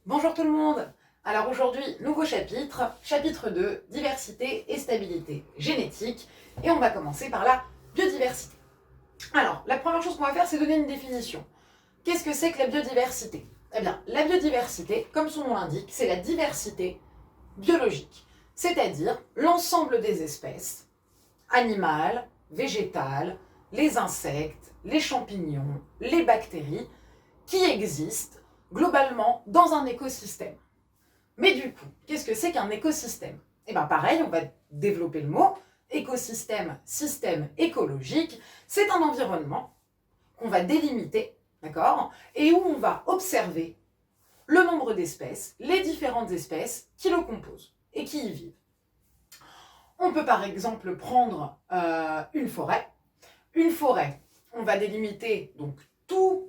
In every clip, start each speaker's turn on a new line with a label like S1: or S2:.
S1: Bonjour tout le monde. Alors aujourd'hui, nouveau chapitre, chapitre 2, diversité et stabilité génétique. Et on va commencer par la biodiversité. Alors, la première chose qu'on va faire, c'est donner une définition. Qu'est-ce que c'est que la biodiversité? Eh bien, la biodiversité, comme son nom l'indique, c'est la diversité biologique. C'est-à-dire l'ensemble des espèces, animales, végétales, les insectes, les champignons, les bactéries, qui existent globalement dans un écosystème. Mais du coup, qu'est-ce que c'est qu'un écosystème? Eh bien pareil, on va développer le mot. Écosystème, système écologique, c'est un environnement qu'on va délimiter, d'accord? Et où on va observer le nombre d'espèces, les différentes espèces qui le composent et qui y vivent. On peut par exemple prendre une forêt. Une forêt, on va délimiter donc toute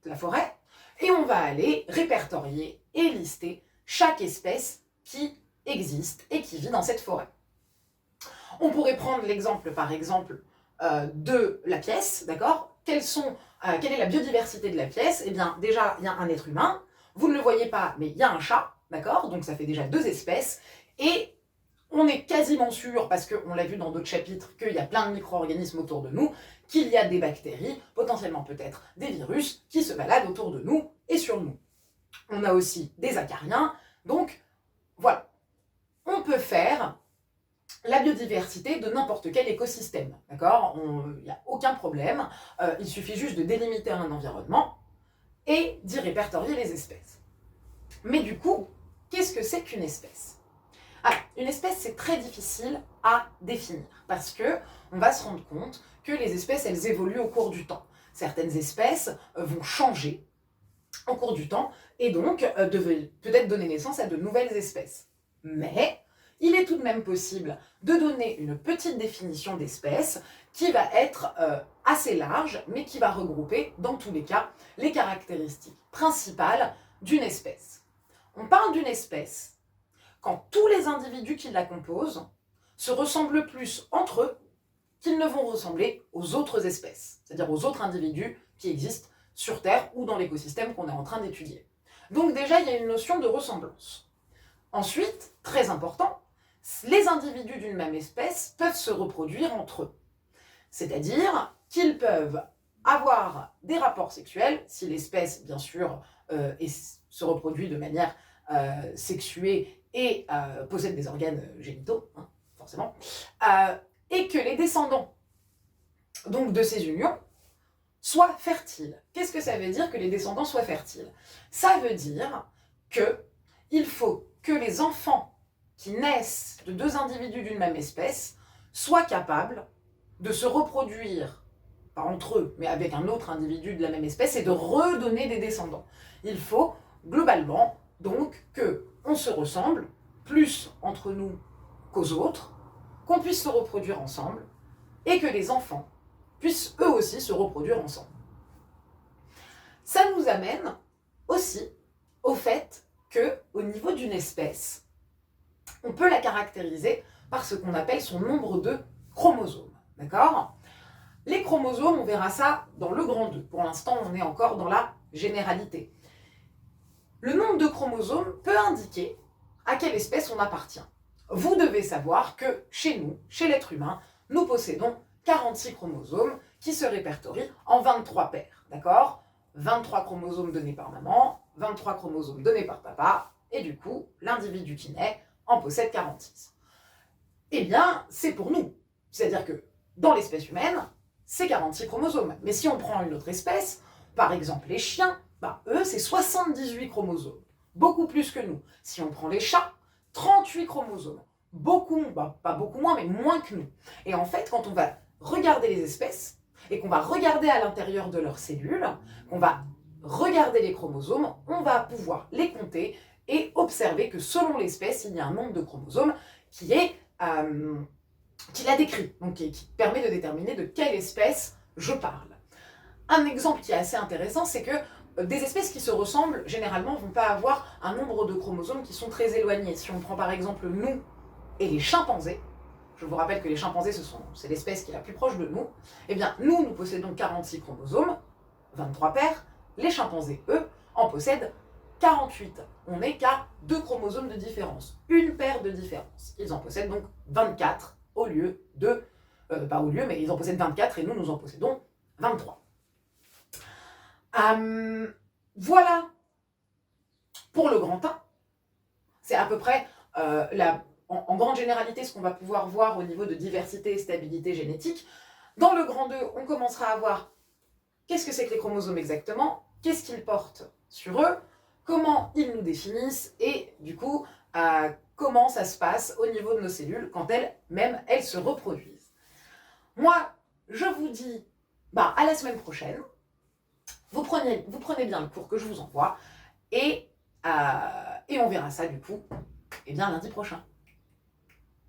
S1: la forêt et on va aller répertorier et lister chaque espèce qui existe et qui vit dans cette forêt. On pourrait prendre l'exemple, par exemple, de la pièce, d'accord? Quelle est la biodiversité de la pièce? Eh bien, déjà, il y a un être humain, vous ne le voyez pas, mais il y a un chat, d'accord? Donc ça fait déjà 2 espèces, et on est quasiment sûr, parce qu'on l'a vu dans d'autres chapitres, qu'il y a plein de micro-organismes autour de nous, qu'il y a des bactéries, potentiellement peut-être des virus, qui se baladent autour de nous et sur nous. On a aussi des acariens, donc voilà. On peut faire la biodiversité de n'importe quel écosystème, d'accord? Il n'y a aucun problème, il suffit juste de délimiter un environnement et d'y répertorier les espèces. Mais du coup, qu'est-ce que c'est qu'une espèce? Alors, une espèce, c'est très difficile à définir parce que on va se rendre compte que les espèces, elles évoluent au cours du temps. Certaines espèces vont changer au cours du temps et donc peut-être donner naissance à de nouvelles espèces. Mais il est tout de même possible de donner une petite définition d'espèce qui va être assez large, mais qui va regrouper, dans tous les cas, les caractéristiques principales d'une espèce. On parle d'une espèce quand tous les individus qui la composent se ressemblent plus entre eux qu'ils ne vont ressembler aux autres espèces, c'est-à-dire aux autres individus qui existent sur Terre ou dans l'écosystème qu'on est en train d'étudier. Donc déjà, il y a une notion de ressemblance. Ensuite, très important, les individus d'une même espèce peuvent se reproduire entre eux. C'est-à-dire qu'ils peuvent avoir des rapports sexuels, si l'espèce, bien sûr, se reproduit de manière sexuée et possède des organes génitaux, hein, forcément, et que les descendants donc, de ces unions soient fertiles. Qu'est-ce que ça veut dire que les descendants soient fertiles? Ça veut dire qu'il faut que les enfants qui naissent de 2 individus d'une même espèce soient capables de se reproduire, pas entre eux, mais avec un autre individu de la même espèce, et de redonner des descendants. Il faut, globalement, donc, qu'on se ressemble plus entre nous qu'aux autres, qu'on puisse se reproduire ensemble, et que les enfants puissent eux aussi se reproduire ensemble. Ça nous amène aussi au fait qu'au niveau d'une espèce, on peut la caractériser par ce qu'on appelle son nombre de chromosomes. D'accord? Les chromosomes, on verra ça dans le grand 2. Pour l'instant, on est encore dans la généralité. Le nombre de chromosomes peut indiquer à quelle espèce on appartient. Vous devez savoir que chez nous, chez l'être humain, nous possédons 46 chromosomes qui se répertorient en 23 paires. D'accord? 23 chromosomes donnés par maman, 23 chromosomes donnés par papa, et du coup, l'individu qui naît en possède 46. Eh bien, c'est pour nous. C'est-à-dire que dans l'espèce humaine, c'est 46 chromosomes. Mais si on prend une autre espèce, par exemple les chiens, eux, c'est 78 chromosomes. Beaucoup plus que nous. Si on prend les chats, 38 chromosomes. Beaucoup, pas beaucoup moins, mais moins que nous. Et en fait, quand on va regarder les espèces, et qu'on va regarder à l'intérieur de leurs cellules, qu'on va regarder les chromosomes, on va pouvoir les compter et observer que selon l'espèce, il y a un nombre de chromosomes qui la décrit, donc qui permet de déterminer de quelle espèce je parle. Un exemple qui est assez intéressant, c'est que des espèces qui se ressemblent, généralement, ne vont pas avoir un nombre de chromosomes qui sont très éloignés. Si on prend par exemple nous et les chimpanzés, je vous rappelle que les chimpanzés, c'est l'espèce qui est la plus proche de nous, eh bien, nous possédons 46 chromosomes, 23 paires, les chimpanzés, eux, en possèdent 48, on n'est qu'à 2 chromosomes de différence, une paire de différence. Ils en possèdent donc 24 au lieu de... pas au lieu, mais ils en possèdent 24 et nous en possédons 23. Voilà pour le grand 1. C'est à peu près en grande généralité ce qu'on va pouvoir voir au niveau de diversité et stabilité génétique. Dans le grand 2, on commencera à voir qu'est-ce que c'est que les chromosomes exactement, qu'est-ce qu'ils portent sur eux, comment ils nous définissent et du coup comment ça se passe au niveau de nos cellules quand elles-mêmes elles se reproduisent. Moi, je vous dis à la semaine prochaine. Vous prenez bien le cours que je vous envoie et on verra ça du coup lundi prochain.